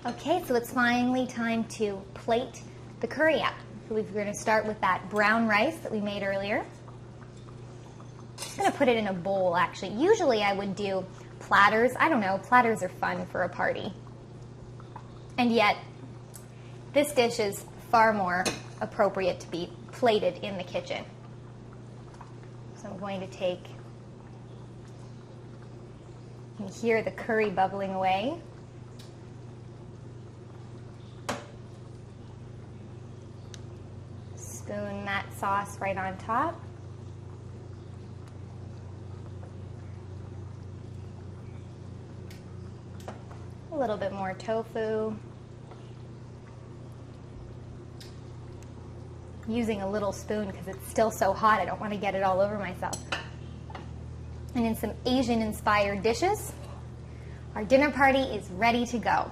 Okay, so it's finally time to plate the curry up. So we're going to start with that brown rice that we made earlier. I'm just going to put it in a bowl, actually. Usually I would do platters. I don't know, platters are fun for a party. And yet, this dish is far more appropriate to be plated in the kitchen. So I'm going to take, you can hear the curry bubbling away. Spoon that sauce right on top. A little bit more tofu. Using a little spoon because it's still so hot, I don't want to get it all over myself. And in some Asian-inspired dishes, our dinner party is ready to go.